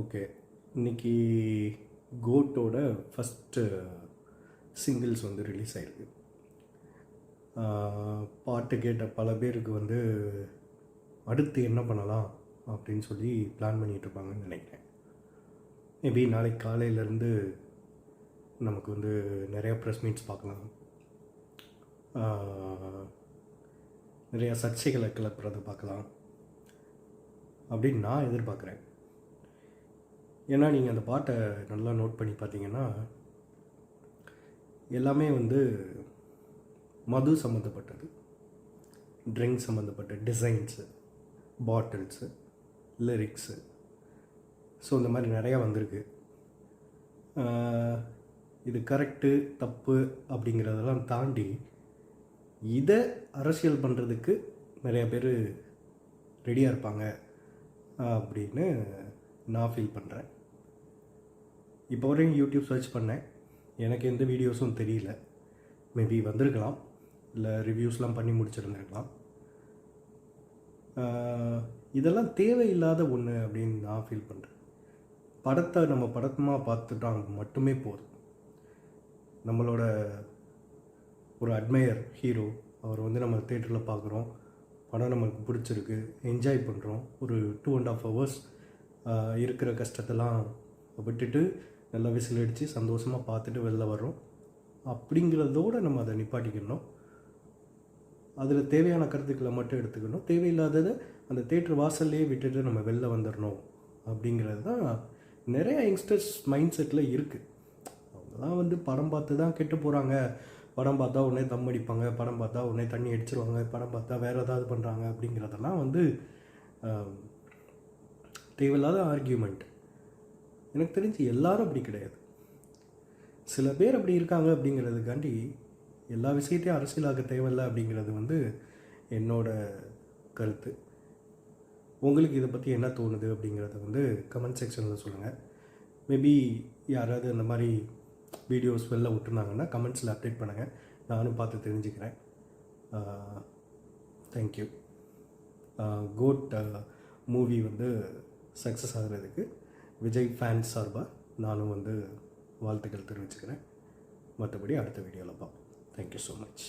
Okay. இன்னைக்கு கோட்டோட first singles வந்து release ஆகிருக்கு. பாட்டு கேட்ட பல பேருக்கு வந்து அடுத்து என்ன பண்ணலாம் அப்படின்னு சொல்லி பிளான் பண்ணிகிட்ருப்பாங்கன்னு நினைக்கிறேன். மேபி நாளைக்கு காலையிலேருந்து நமக்கு வந்து நிறையா ப்ரெஸ் மீட்ஸ் பார்க்கலாம், நிறையா சர்ச்சைகளை கிளப்புறதை பார்க்கலாம் அப்படின்னு நான் எதிர்பார்க்குறேன். ஏன்னா நீங்கள் அந்த பாட்டை நல்லா நோட் பண்ணி பார்த்தீங்கன்னா எல்லாமே வந்து மது சம்மந்தப்பட்டது, ட்ரிங்க் சம்மந்தப்பட்ட டிசைன்ஸு, பாட்டில்ஸு, லிரிக்ஸு. ஸோ இந்த மாதிரி நிறையா வந்திருக்கு. இது கரெக்டு தப்பு அப்படிங்கிறதெல்லாம் தாண்டி இதை அரசியல் பண்ணுறதுக்கு நிறையா பேர் ரெடியாக இருப்பாங்க அப்படின்னு நான் ஃபீல் பண்ணுறேன். இப்போ வரையும் யூடியூப் சர்ச் பண்ணேன், எனக்கு எந்த வீடியோஸும் தெரியல. மேபி வந்திருக்கலாம், இல்லை ரிவ்யூஸ்லாம் பண்ணி முடிச்சிருந்துருக்கலாம். இதெல்லாம் தேவையில்லாத ஒன்று அப்படின்னு நான் ஃபீல் பண்ணுறேன். படத்தை நம்ம படமாக பார்த்துட்டா மட்டுமே போதும். நம்மளோட ஒரு அட்மையர் ஹீரோ, அவர் வந்து நம்ம தேட்டரில் பார்க்குறோம், படம் நம்மளுக்கு பிடிச்சிருக்கு, என்ஜாய் பண்ணுறோம், ஒரு 2.5 hours இருக்கிற கஷ்டத்தெல்லாம் விட்டுட்டு நல்லா விசில் அடித்து சந்தோஷமாக பார்த்துட்டு வெளில வர்றோம். அப்படிங்கிறதோடு நம்ம அதை நிப்பாட்டிக்கணும். அதில் தேவையான கருத்துக்களை மட்டும் எடுத்துக்கணும், தேவையில்லாததை அந்த தேட்டர் வாசல்லையே விட்டுட்டு நம்ம வெளில வந்துடணும். அப்படிங்கிறது தான் நிறைய யங்ஸ்டர்ஸ் மைண்ட் செட்டில் இருக்குது. அவங்களாம் வந்து படம் பார்த்து தான் கெட்டு போகிறாங்க, படம் பார்த்தா உடனே தம் அடிப்பாங்க, படம் பார்த்தா உடனே தண்ணி அடிச்சிருவாங்க, படம் பார்த்தா வேறு ஏதாவது பண்ணுறாங்க அப்படிங்கிறதெல்லாம் வந்து தேவையில்லாத ஆர்கியூமெண்ட். எனக்கு தெரிஞ்சு எல்லாரும் அப்படி கிடையாது, சில பேர் அப்படி இருக்காங்க. அப்படிங்கிறதுக்காண்டி எல்லா விஷயத்தையும் அரசியலாக்க தேவையில்லை அப்படிங்கிறது வந்து என்னோட கருத்து. உங்களுக்கு இதை பற்றி என்ன தோணுது அப்படிங்கிறத வந்து கமெண்ட் செக்ஷனில் சொல்லுங்கள். மேபி யாராவது அந்த மாதிரி வீடியோஸ் வெளில விட்டுருந்தாங்கன்னா கமெண்ட்ஸில் அப்டேட் பண்ணுங்கள், நானும் பார்த்து தெரிஞ்சுக்கிறேன். தேங்க்யூ. கோட் மூவி வந்து சக்ஸஸ் ஆகிறதுக்கு விஜய் ஃபேன்ஸ் சார்பாக நானும் வந்து வாழ்த்துக்கள் தெரிவிச்சுக்கிறேன். மற்றபடி அடுத்த வீடியோவில் பார்ப்போம். Thank you so much.